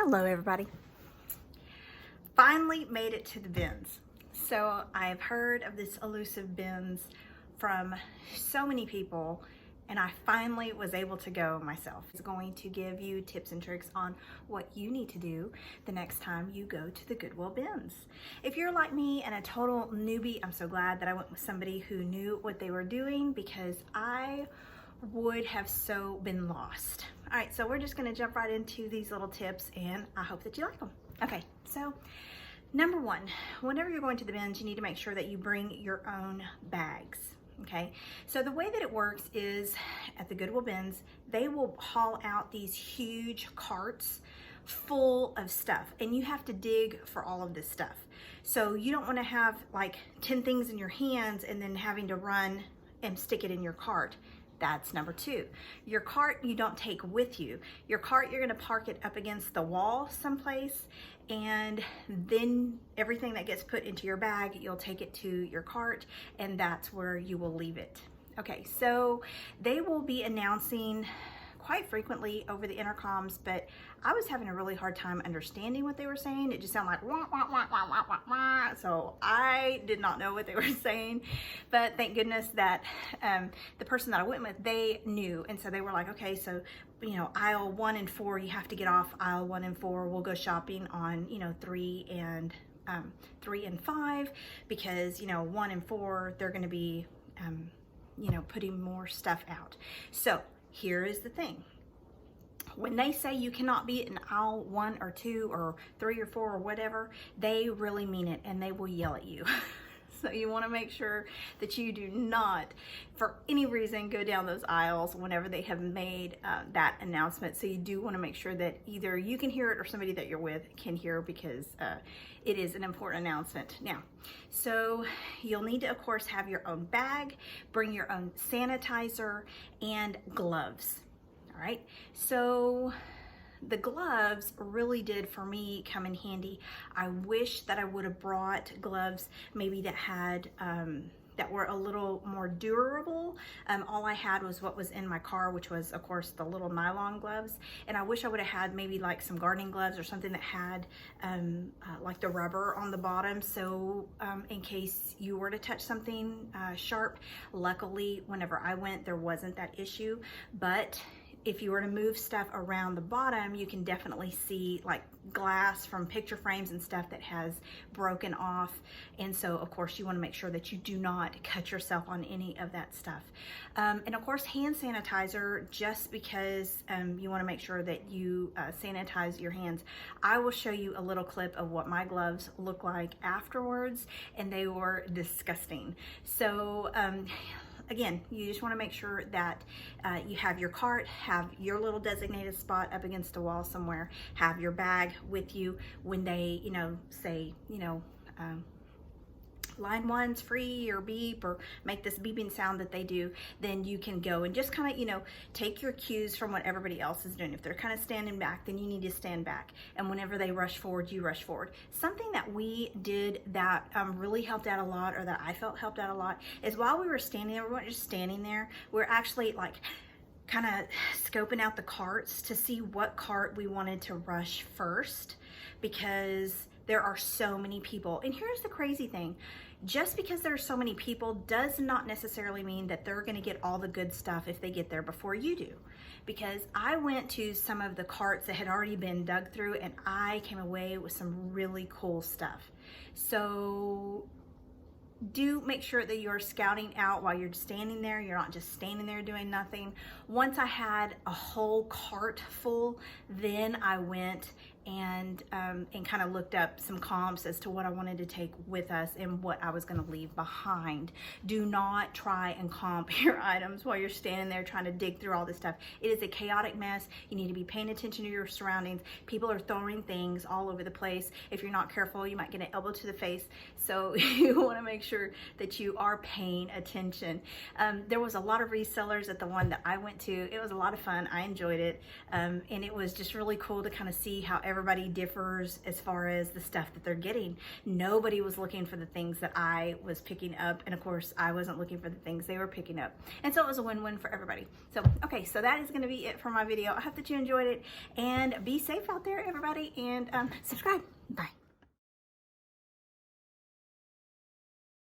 Hello everybody. Finally made it to the bins. So I've heard of this elusive bins from so many people and I finally was able to go myself. It's going to give you tips and tricks on what you need to do the next time you go to the Goodwill Bins. If you're like me and a total newbie, I'm so glad that I went with somebody who knew what they were doing because I would have so been lost. All right, so we're just gonna jump right into these little tips and I hope that you like them. Okay, so number one, whenever you're going to the bins, you need to make sure that you bring your own bags. Okay, so the way that it works is at the Goodwill Bins, they will haul out these huge carts full of stuff and you have to dig for all of this stuff. So you don't want to have like 10 things in your hands and then having to run and stick it in your cart. That's number two. Your cart you don't take with you. Your cart, you're gonna park it up against the wall someplace, and then everything that gets put into your bag, you'll take it to your cart, and that's where you will leave it. Okay, so they will be announcing quite frequently over the intercoms, but I was having a really hard time understanding what they were saying. It just sounded like wah, wah, wah, wah, wah, wah, wah. So I did not know what they were saying, but thank goodness that the person that I went with, they knew. And so they were like, okay, so, you know, aisle 1 and 4, you have to get off aisle 1 and 4. We'll go shopping on, you know, 3 and 5 because, you know, 1 and 4, they're going to be, you know, putting more stuff out. So here is the thing. When they say you cannot be in aisle 1 or 2 or 3 or 4 or whatever, they really mean it and they will yell at you. So you want to make sure that you do not, for any reason, go down those aisles whenever they have made that announcement. So you do want to make sure that either you can hear it or somebody that you're with can hear, because it is an important announcement. Now, so you'll need to, of course, have your own bag, bring your own sanitizer, and gloves. All right, so the gloves really did for me come in handy. I wish that I would have brought gloves maybe that had that were a little more durable. All I had was what was in my car, which was of course the little nylon gloves, and I wish I would have had maybe like some gardening gloves or something that had like the rubber on the bottom, so in case you were to touch something sharp. Luckily whenever I went there wasn't that issue, but if you were to move stuff around the bottom, you can definitely see like glass from picture frames and stuff that has broken off. And so of course you want to make sure that you do not cut yourself on any of that stuff. And of course hand sanitizer, just because you want to make sure that you sanitize your hands. I will show you a little clip of what my gloves look like afterwards, and they were disgusting. So again, you just want to make sure that you have your cart, have your little designated spot up against a wall somewhere, have your bag with you when they, you know, say, you know, line 1's free or beep, or make this beeping sound that they do, then you can go and just kind of, you know, take your cues from what everybody else is doing. If they're kind of standing back, then you need to stand back. And whenever they rush forward, you rush forward. Something that we did that really helped out a lot, or that I felt helped out a lot, is while we were standing there, we weren't just standing there, we we're actually like kind of scoping out the carts to see what cart we wanted to rush first, because there are so many people. And here's the crazy thing. Just because there are so many people does not necessarily mean that they're gonna get all the good stuff if they get there before you do. Because I went to some of the carts that had already been dug through and I came away with some really cool stuff. So do make sure that you're scouting out while you're standing there. You're not just standing there doing nothing. Once I had a whole cart full, then I went and kind of looked up some comps as to what I wanted to take with us and what I was going to leave behind. Do not try and comp your items while you're standing there trying to dig through all this stuff. It is a chaotic mess. You need to be paying attention to your surroundings. People are throwing things all over the place. If you're not careful, you might get an elbow to the face. So you want to make sure that you are paying attention. There was a lot of resellers at the one that I went to. It was a lot of fun. I enjoyed it. And it was just really cool to kind of see how everybody differs as far as the stuff that they're getting. Nobody was looking for the things that I was picking up, and of course I wasn't looking for the things they were picking up, and so it was a win-win for everybody. So okay, so that is going to be it for my video. I hope that you enjoyed it, and be safe out there, everybody, and subscribe. Bye.